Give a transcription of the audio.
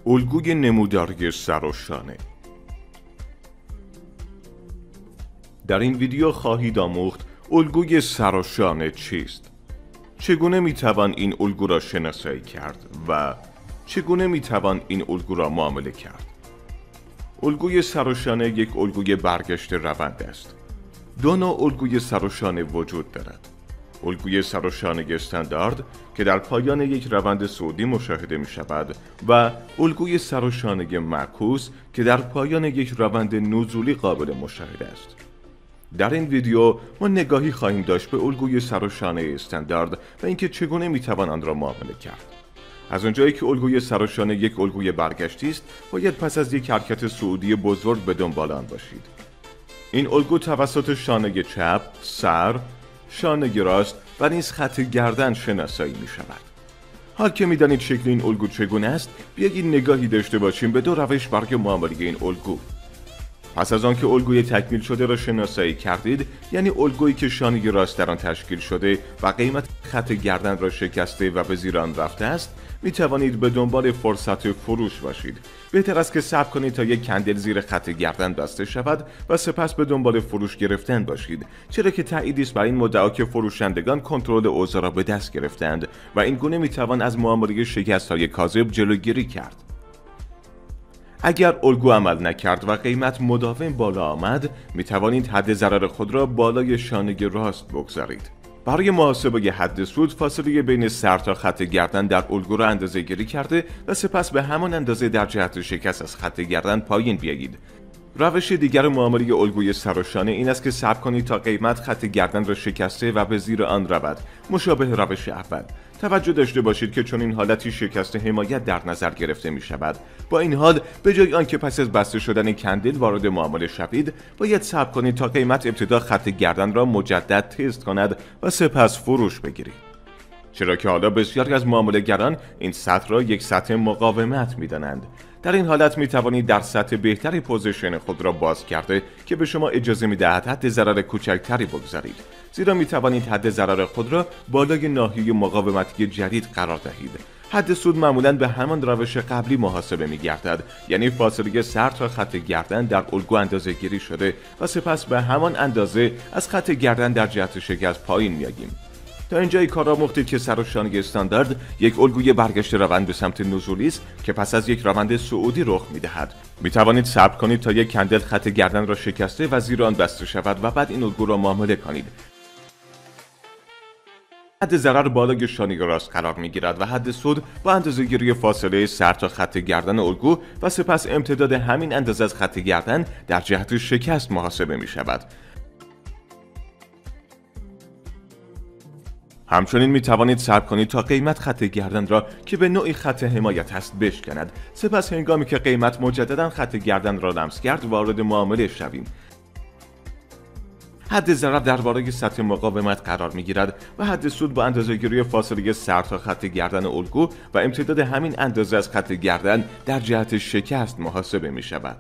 الگوی نموداری سر و شانه. در این ویدیو خواهید آموخت الگوی سر و شانه چیست، چگونه میتوان این الگو را شناسایی کرد و چگونه میتوان این الگو را معامله کرد. الگوی سر و شانه یک الگوی برگشت روند است. دو نوع الگوی سر و شانه وجود دارد. الگوی سر و شانه استاندارد که در پایان یک روند صعودی مشاهده می شود و الگوی سر و شانه معکوس که در پایان یک روند نزولی قابل مشاهده است. در این ویدیو ما نگاهی خواهیم داشت به الگوی سر و شانه استاندارد و اینکه چگونه می توان آن را معامله کرد. از اونجایی که الگوی سر و شانه یک الگوی برگشتی است، باید پس از یک حرکت صعودی بزرگ به دنبال آن باشید. این الگو توسط شانه چپ، سر، شانه راست و نیز خط گردن شناسایی می شود. حال که می دانید شکل این الگو چگونه است، بیایید نگاهی داشته باشیم به دو روش برای معامله این الگو. پس از آنکه الگوی تکمیل شده را شناسایی کردید، یعنی الگویی که شانه راست در آن تشکیل شده و قیمت خط گردن را شکسته و به زیر آن رفته است، می توانید به دنبال فرصت فروش باشید. بهتر است که صبر کنید تا یک کندل زیر خط گردن بسته شود و سپس به دنبال فروش گرفتن باشید، چرا که تأییدی است بر این مدعا که فروشندگان کنترل اوضاع را به دست گرفتند و این گونه می توان از معامله شکست‌های کاذب جلوگیری کرد. اگر الگو عمل نکرد و قیمت مداوم بالا آمد، می توانید حد ضرر خود را بالای شانه راست بگذارید. برای محاسبه حد سود، فاصله بین سر تا خط گردن در الگو را اندازه گیری کرده و سپس به همان اندازه در جهت شکست از خط گردن پایین بیایید. روش دیگر معامله الگوی سر و شانه این است که صبر کنید تا قیمت خط گردن را شکسته و به زیر آن رود، مشابه روش اول. توجه داشته باشید که چون این حالتی شکست حمایت در نظر گرفته می شود. با این حال به جای آنکه پس از بسته شدن کندل وارد معامله شوید، باید صبر کنید تا قیمت ابتدا خط گردن را مجدد تست کند و سپس فروش بگیرید. چرا که حالا بسیاری از معامله‌گران این سطح را یک سطح مقاومت می‌دانند. در این حالت می توانید در سطح بهتری پوزیشن خود را باز کرده که به شما اجازه می دهد حد ضرر کوچکتری بگذارید، زیرا می توانید حد ضرر خود را بالای ناحیه مقاومتی جدید قرار دهید. حد سود معمولاً به همان روش قبلی محاسبه می گردد، یعنی فاصله سر تا خط گردن در الگو اندازه گیری شده و سپس به همان اندازه از خط گردن در جهت شکست پایین می آییم. تا اینجای کار را آموختید که سر و شانه استاندارد یک الگوی برگشت روند به سمت نزولی است که پس از یک روند صعودی رخ می‌دهد. می‌توانید صبر کنید تا یک کندل خط گردن را شکسته و زیر آن بسته شود و بعد این الگو را معامله کنید. حد ضرر بالای شانه راست قرار می‌گیرد و حد سود با اندازه‌گیری فاصله سر تا خط گردن الگو و سپس امتداد همین اندازه از خط گردن در جهت شکست محاسبه می‌شود. همچنین می توانید صبر کنید تا قیمت خط گردن را که به نوعی خط حمایت است بشکند. سپس هنگامی که قیمت مجددا خط گردن را لمس کرد، وارد معامله شویم. حد ضرر درباره سطح مقاومت قرار می گیرد و حد سود با اندازه‌گیری فاصله سر تا خط گردن الگو و امتداد همین اندازه از خط گردن در جهت شکست محاسبه می شود.